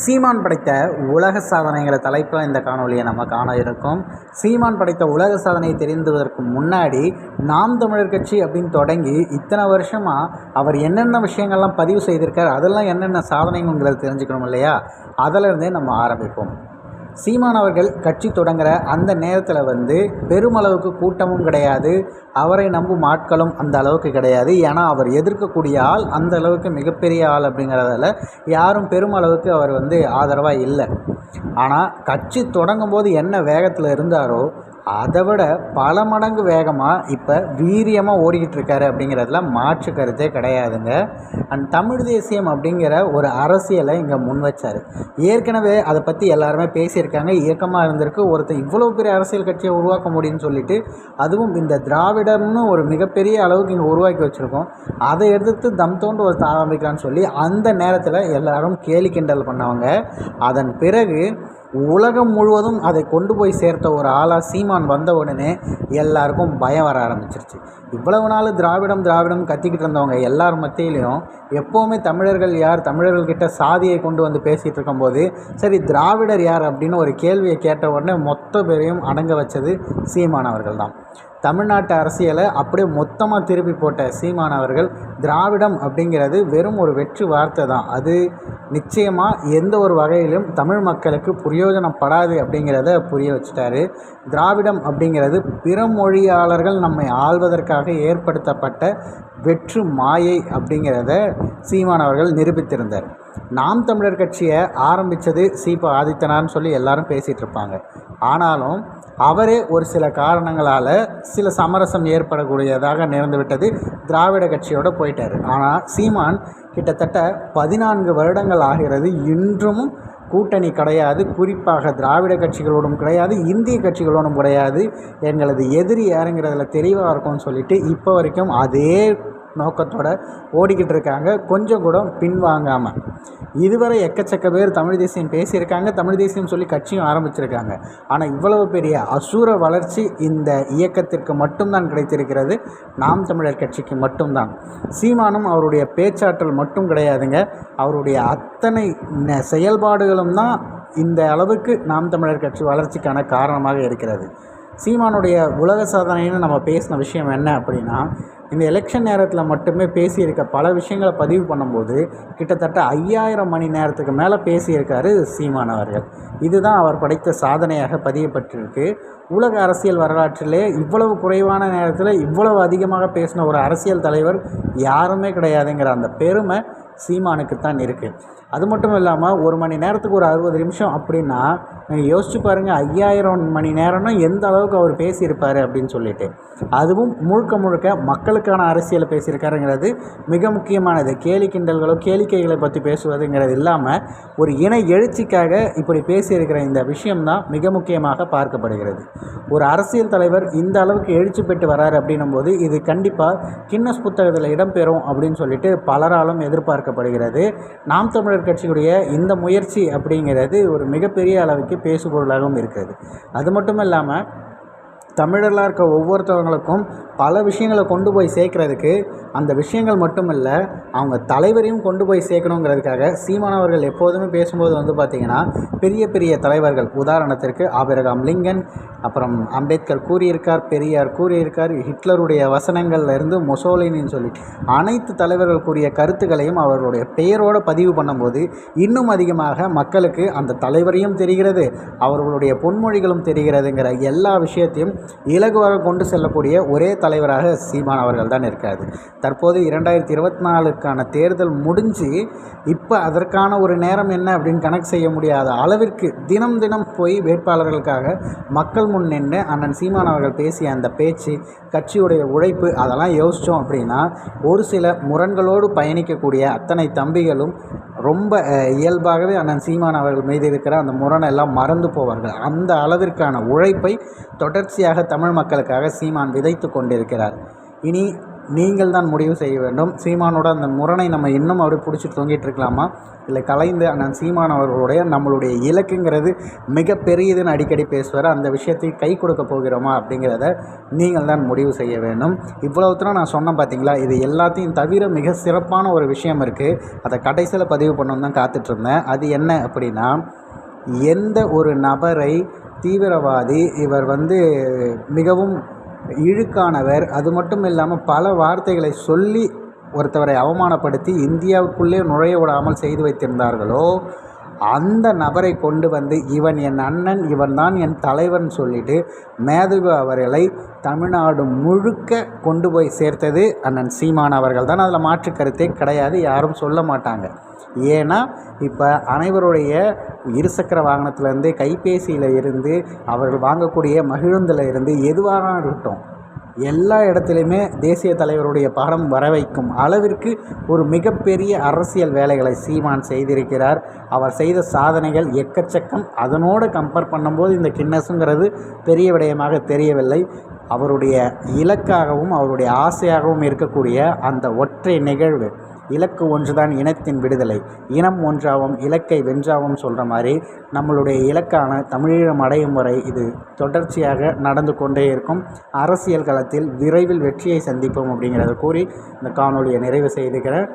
சீமான் படைத்த உலக சாதனைங்கிற தலைப்பில் இந்த காணொலியை நம்ம காண இருக்கோம். சீமான் படைத்த உலக சாதனையை தெரிந்துவதற்கு முன்னாடி நாம் தமிழர் கட்சி அப்படின்னு தொடங்கி இத்தனை வருஷமாக அவர் என்னென்ன விஷயங்கள்லாம் பதிவு செய்திருக்கார், அதெல்லாம் என்னென்ன சாதனைங்கிறத தெரிஞ்சுக்கணும் இல்லையா? அதிலிருந்தே நம்ம ஆரம்பிப்போம். சீமான் அவர்கள் கட்சி தொடங்குகிற அந்த நேரத்தில் பெருமளவுக்கு கூட்டமும் கிடையாது, அவரை நம்பும் ஆட்களும் அந்த அளவுக்கு கிடையாது. ஏன்னா அவர் எதிர்க்கக்கூடிய ஆள் அந்த அளவுக்கு மிகப்பெரிய ஆள் அப்படிங்கிறதால யாரும் பெருமளவுக்கு அவர் ஆதரவாக இல்லை. ஆனால் கட்சி தொடங்கும் போது என்ன வேகத்தில் இருந்தாரோ அதை விட பல மடங்கு வேகமாக இப்போ வீரியமாக ஓடிக்கிட்டு இருக்காரு அப்படிங்கிறதுல மாற்று கருத்தே கிடையாதுங்க. அண்ட் தமிழ் தேசியம் அப்படிங்கிற ஒரு அரசியலை இங்கே முன் வச்சார். ஏற்கனவே அதை பற்றி எல்லாருமே பேசியிருக்காங்க. இயக்கமாக இருந்திருக்கு, ஒருத்தர் இவ்வளோ பெரிய அரசியல் கட்சியை உருவாக்க முடியும்னு சொல்லிட்டு, அதுவும் இந்த திராவிடம்னு ஒரு மிகப்பெரிய அளவுக்கு இங்கே உருவாக்கி வச்சுருக்கோம், அதை எடுத்து தம் தோண்டு ஒருத்தர் ஆரம்பிக்கலான்னு சொல்லி அந்த நேரத்தில் எல்லாரும் கேலி கிண்டல் பண்ணவங்க. அதன் பிறகு உலகம் முழுவதும் அதை கொண்டு போய் சேர்த்த ஒரு ஆளாக சீமான் வந்த உடனே எல்லாருக்கும் பயம் வர ஆரம்பிச்சிருச்சு. இவ்வளவு நாள் திராவிடம் திராவிடம் கத்திக்கிட்டு இருந்தவங்க எல்லார் மத்தியிலையும் எப்போவுமே தமிழர்கள் யார், தமிழர்கள்கிட்ட சாதியை கொண்டு வந்து பேசிகிட்டு இருக்கும்போது சரி திராவிடர் யார் அப்படின்னு ஒரு கேள்வியை கேட்ட உடனே மொத்த பேரையும் அடங்க வச்சது சீமான் அவர்கள் தான். தமிழ்நாட்டு அரசியலை அப்படியே மொத்தமாக திருப்பி போட்ட சீமான் அவர்கள் திராவிடம் அப்படிங்கிறது வெறும் ஒரு வெற்று வார்த்தை தான், அது நிச்சயமாக எந்த ஒரு வகையிலும் தமிழ் மக்களுக்கு பிரயோஜனப்படாது அப்படிங்கிறத புரிய வச்சுட்டாரு. திராவிடம் அப்படிங்கிறது பிற மொழியாளர்கள் நம்மை ஆள்வதற்காக ஏற்படுத்தப்பட்ட வெற்று மாயை அப்படிங்கிறத சீமான் அவர்கள் நிரூபித்திருந்தார். நாம் தமிழர் கட்சியை ஆரம்பித்தது சீபா ஆதித்தனார்னு சொல்லி எல்லாரும் பேசிகிட்டு இருப்பாங்க. ஆனாலும் அவரே ஒரு சில காரணங்களால் சில சமரசம் ஏற்படக்கூடியதாக நேர்ந்துவிட்டது, திராவிட கட்சியோடு போயிட்டார். ஆனால் சீமான் கிட்டத்தட்ட 14 வருடங்கள் ஆகிறது, இன்றும் கூட்டணி கிடையாது. குறிப்பாக திராவிட கட்சிகளோடும் கிடையாது, இந்திய கட்சிகளோடும் கிடையாது. எங்களது எதிரி யாருங்கிறதுல தெளிவாக இருக்கும்னு சொல்லிட்டு இப்போ வரைக்கும் அதே நோக்கத்தோடு ஓடிக்கிட்டு இருக்காங்க, கொஞ்சம் கூட பின்வாங்காமல். இதுவரை எக்கச்சக்க பேர் தமிழ் தேசியம் பேசியிருக்காங்க, தமிழ் தேசியம் சொல்லி கட்சியும் ஆரம்பிச்சிருக்காங்க. ஆனால் இவ்வளவு பெரிய அசுர வளர்ச்சி இந்த இயக்கத்திற்கு மட்டும்தான் கிடைத்திருக்கிறது, நாம் தமிழர் கட்சிக்கு மட்டும்தான். சீமானும் அவருடைய பேச்சாற்றல் மட்டும் கிடையாதுங்க, அவருடைய அத்தனை செயல்பாடுகளும் தான் இந்த அளவுக்கு நாம் தமிழர் கட்சி வளர்ச்சிக்கான காரணமாக இருக்கிறது. சீமானுடைய உலக சாதனைன்னு நம்ம பேசின விஷயம் என்ன அப்படின்னா, இந்த எலெக்ஷன் நேரத்தில் மட்டுமே பேசியிருக்க பல விஷயங்களை பதிவு பண்ணும்போது கிட்டத்தட்ட 5000 மணி நேரத்துக்கு மேலே பேசியிருக்காரு சீமான் அவர்கள். இதுதான் அவர் படைத்த சாதனையாக பதியப்பட்டிருக்கு. உலக அரசியல் வரலாற்றிலே இவ்வளவு குறைவான நேரத்தில் இவ்வளவு அதிகமாக பேசின ஒரு அரசியல் தலைவர் யாருமே கிடையாதுங்கிற அந்த பெருமை சீமானுக்குத்தான் இருக்குது. அது மட்டும் இல்லாமல் 1 மணி நேரத்துக்கு ஒரு 60 நிமிஷம் அப்படின்னா நீங்கள் யோசிச்சு பாருங்கள், 5000 மணி நேரம்னா எந்த அளவுக்கு அவர் பேசியிருப்பார் அப்படின்னு சொல்லிட்டு. அதுவும் முழுக்க முழுக்க மக்களுக்கான அரசியலை பேசியிருக்காருங்கிறது மிக முக்கியமானது. கேலி கிண்டல்களோ கேளிக்கைகளை பற்றி பேசுவதுங்கிறது இல்லாமல் ஒரு இன எழுச்சிக்காக இப்படி பேசியிருக்கிற இந்த விஷயம்தான் மிக முக்கியமாக பார்க்கப்படுகிறது. ஒரு அரசியல் தலைவர் இந்த அளவுக்கு எழுச்சி பெற்று வராரு அப்படின்னும் போது இது கண்டிப்பாக கின்னஸ் புத்தகத்தில் இடம்பெறும் அப்படின்னு சொல்லிட்டு பலராலும் எதிர்பார்க்கப்படுகிறது. நாம் தமிழர் கட்சியுடைய இந்த முயற்சி அப்படிங்கிறது ஒரு மிகப்பெரிய அளவுக்கு பேசுபொருளாகவும் இருக்கிறது. அது மட்டும் இல்லாமல் தமிழர்களாக இருக்க ஒவ்வொருத்தவங்களுக்கும் பல விஷயங்களை கொண்டு போய் சேர்க்குறதுக்கு அந்த விஷயங்கள் மட்டும் இல்லை, அவங்க தலைவரையும் கொண்டு போய் சேர்க்கணுங்கிறதுக்காக சீமானவர்கள் எப்போதுமே பேசும்போது பார்த்திங்கன்னா பெரிய பெரிய தலைவர்கள், உதாரணத்திற்கு ஆபிரகாம் லிங்கன், அப்புறம் அம்பேத்கர் கூறியிருக்கார், பெரியார் கூறியிருக்கார், ஹிட்லருடைய வசனங்கள்லேருந்து மொசோலினின்னு சொல்லி அனைத்து தலைவர்கள் கூறிய கருத்துக்களையும் அவர்களுடைய பெயரோடு பதிவு பண்ணும்போது இன்னும் அதிகமாக மக்களுக்கு அந்த தலைவரையும் தெரிகிறது, அவர்களுடைய பொன்மொழிகளும் தெரிகிறதுங்கிற எல்லா விஷயத்தையும் இலகுவாக கொண்டு செல்லக்கூடிய ஒரே தலைவராக சீமான் அவர்கள் தான் இருக்காது. தற்போது 2024க்கான தேர்தல் முடிஞ்சு இப்போ அதற்கான ஒரு நேரம் என்ன அப்படின்னு கணக்கு செய்ய முடியாத அளவிற்கு தினம் தினம் போய் வேட்பாளர்களுக்காக மக்கள் முன் நின்று அண்ணன் சீமான் அவர்கள் பேசிய அந்த பேச்சு, கட்சியுடைய உழைப்பு, அதெல்லாம் யோசித்தோம் அப்படின்னா ஒரு சில முரண்களோடு பயணிக்கக்கூடிய அத்தனை தம்பிகளும் ரொம்ப இயல்பாகவே அண்ணன் சீமான் அவர்கள் மீது இருக்கிற அந்த முரணெல்லாம் மறந்து போவார்கள். அந்த அளவிற்கான உழைப்பை தொடர்ச்சியாக தமிழ் மக்களுக்காக சீமான் விதைத்து கொண்டிருக்கிறார். இனி நீங்கள் தான் முடிவு செய்ய வேண்டும். சீமானோட அந்த முரணை நம்ம இன்னும் அப்படியே பிடிச்சி தொங்கிட்டு இருக்கலாமா, இல்லை கலைந்து அண்ணன் சீமான் அவர்களுடைய நம்மளுடைய இலக்குங்கிறது மிக பெரியதுன்னு அடிக்கடி பேசுவார், அந்த விஷயத்தை கை கொடுக்க போகிறோமா அப்படிங்கிறத நீங்கள் தான் முடிவு செய்ய வேண்டும். இவ்வளவுத்தரம் நான் சொன்னேன் பார்த்தீங்களா, இது எல்லாத்தையும் தவிர மிக சிறப்பான ஒரு விஷயம் இருக்குது. அதை கடைசியில் பதிவு பண்ணணும்னு தான் காத்துட்ருந்தேன். அது என்ன அப்படின்னா, எந்த ஒரு நபரை தீவிரவாதி, இவர் மிகவும் இழுக்கானவர், அது மட்டும் இல்லாமல் பல வார்த்தைகளை சொல்லி ஒருத்தவரை அவமானப்படுத்தி இந்தியாவுக்குள்ளே நுழைய விடாமல் செய்து வைத்திருந்தார்களோ, அந்த நபரை கொண்டு இவன் என் அண்ணன், இவன் தான் என் தலைவன் சொல்லிட்டு மேதகு அவர்களை தமிழ்நாடு முழுக்க கொண்டு போய் சேர்த்தது அண்ணன் சீமான் அவர்கள் தான். அதில் மாற்று கருத்தே கிடையாது, யாரும் சொல்ல மாட்டாங்க. ஏன்னா இப்போ அனைவருடைய இருசக்கர வாகனத்திலேருந்து, கைபேசியில் இருந்து, அவர்கள் வாங்கக்கூடிய மகிழுந்தில் இருந்து, எதுவாக இருக்கட்டும், எல்லா இடத்துலையுமே தேசிய தலைவருடைய படம் வர வைக்கும் அளவிற்கு ஒரு மிகப்பெரிய அரசியல் வேலைகளை சீமான் செய்திருக்கிறார். அவர் செய்த சாதனைகள் எக்கச்சக்கம். அதனோடு கம்பேர் பண்ணும்போது இந்த கின்னஸுங்கிறது பெரிய விடயமாக தெரியவில்லை. அவருடைய இலக்காகவும் அவருடைய ஆசையாகவும் இருக்கக்கூடிய அந்த ஒற்றை நிகழ்வு, இலக்கு ஒன்றுதான் இனத்தின் விடுதலை, இனம் ஒன்றாவும் இலக்கை வென்றாவும் சொல்கிற மாதிரி நம்மளுடைய இலக்கான தமிழீழம் அடையும் வரை இது தொடர்ச்சியாக நடந்து கொண்டே இருக்கும். அரசியல் களத்தில் விரைவில் வெற்றியை சந்திப்போம் அப்படிங்கிறத கூறி இந்த காணொலியை நிறைவு செய்துக்கிறேன்.